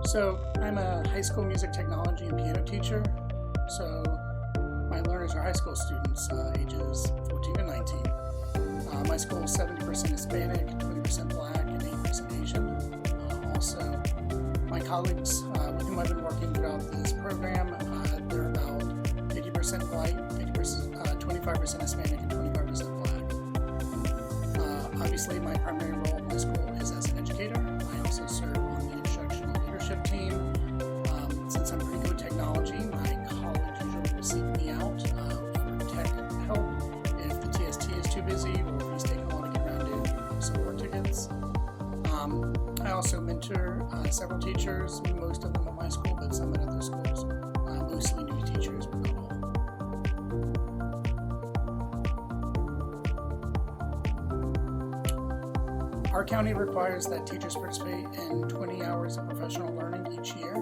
So I'm a high school music technology and piano teacher. So my learners are high school students, ages 14 to 19. My school is 70% Hispanic, 20% Black, and 8% Asian. Also, my colleagues with whom I've been working throughout this program, they're about 50% white, 25% Hispanic, and 25% Black. Obviously, my primary role in my school is as an educator. I also serve on the instructional leadership team. Since I'm pretty good with technology, my college usually will seek me out for tech help if the TST is too busy or he's taking a while to get around to some work tickets. I also mentor several teachers, most of them at my school, but some at other schools, mostly new teachers. Our county requires that teachers participate in 20 hours of professional learning each year.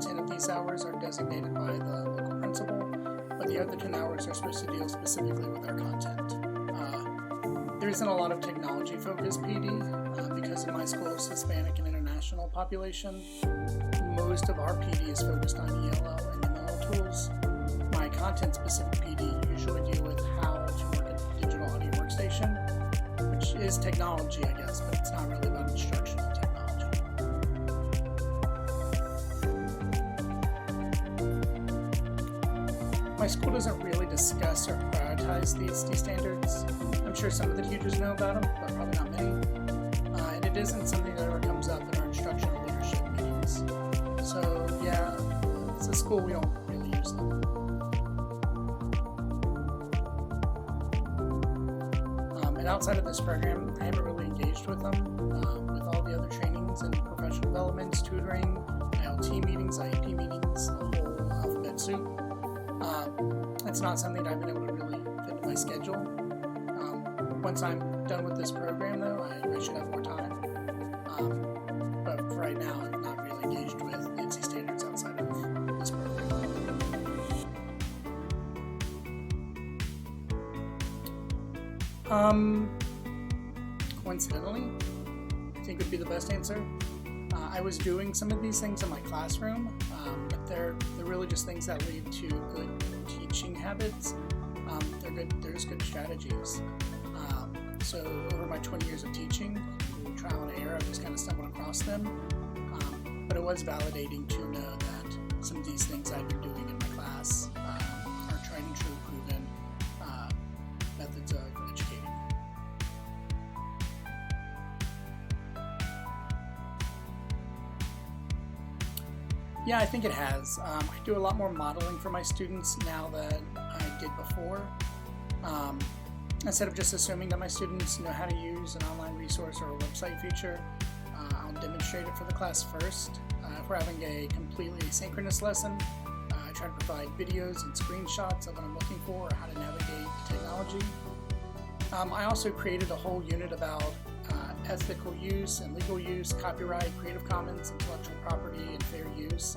10 of these hours are designated by the local principal, but the other 10 hours are supposed to deal specifically with our content. There isn't a lot of technology-focused PD because in my school's Hispanic and international population, most of our PD is focused on ELL and MLL tools. My content-specific PD usually deal with how to work a digital audio workstation, which is technology, I guess, but it's not really about instructional technology. My school doesn't really discuss or prioritize these standards. I'm sure some of the teachers know about them, but probably not many. And it isn't something that ever comes up in our instructional leadership meetings. So yeah, as a school, we don't really use them. And outside of this program, I haven't really engaged with them, with all the other trainings and professional developments, tutoring, ILT meetings, IEP meetings, the whole alphabet soup. It's not something that I've been able to really fit into my schedule. Once I'm done with this program, though, I should have more time. But for right now, I'm not really engaged with NC standards outside of this program. Coincidentally, I think would be the best answer. I was doing some of these things in my classroom, but they're really just things that lead to good teaching habits. There's good strategies. So over my 20 years of teaching, through trial and error, I just kind of stumbled across them. But it was validating to know that some of these things I've been doing in my class are tried and true, proven methods of educating. Yeah, I think it has. I do a lot more modeling for my students now than I did before. Instead of just assuming that my students know how to use an online resource or a website feature, I'll demonstrate it for the class first. If we're having a completely asynchronous lesson, I try to provide videos and screenshots of what I'm looking for or how to navigate technology. I also created a whole unit about ethical use and legal use, copyright, Creative Commons, intellectual property, and fair use.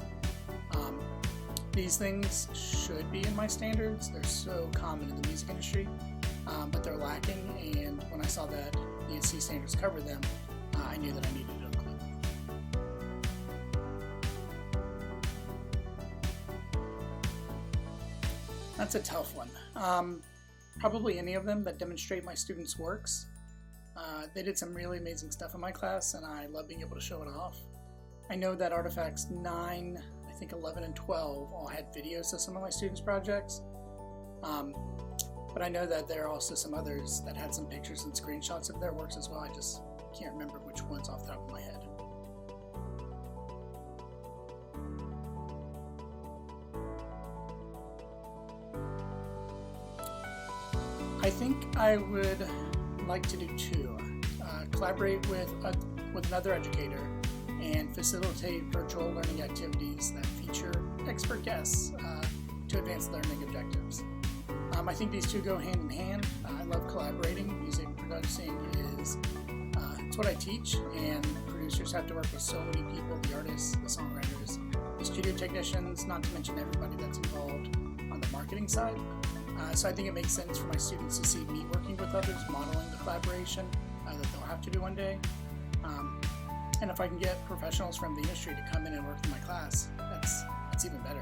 These things should be in my standards. They're so common in the music industry, but they're lacking, and when I saw that the NC standards cover them, I knew that I needed to include them. That's a tough one. Probably any of them that demonstrate my students' works. They did some really amazing stuff in my class, and I love being able to show it off. I know that artifacts 9, I think 11, and 12 all had videos of some of my students' projects. But I know that there are also some others that had some pictures and screenshots of their works as well. I just can't remember which ones off the top of my head. I think I would like to do two. Collaborate with another educator and facilitate virtual learning activities that feature expert guests to advance learning objectives. I think these two go hand in hand. I love collaborating. Music producing is it's what I teach, and producers have to work with so many people, the artists, the songwriters, the studio technicians, not to mention everybody that's involved on the marketing side. So I think it makes sense for my students to see me working with others, modeling the collaboration that they'll have to do one day. And if I can get professionals from the industry to come in and work in my class, that's even better.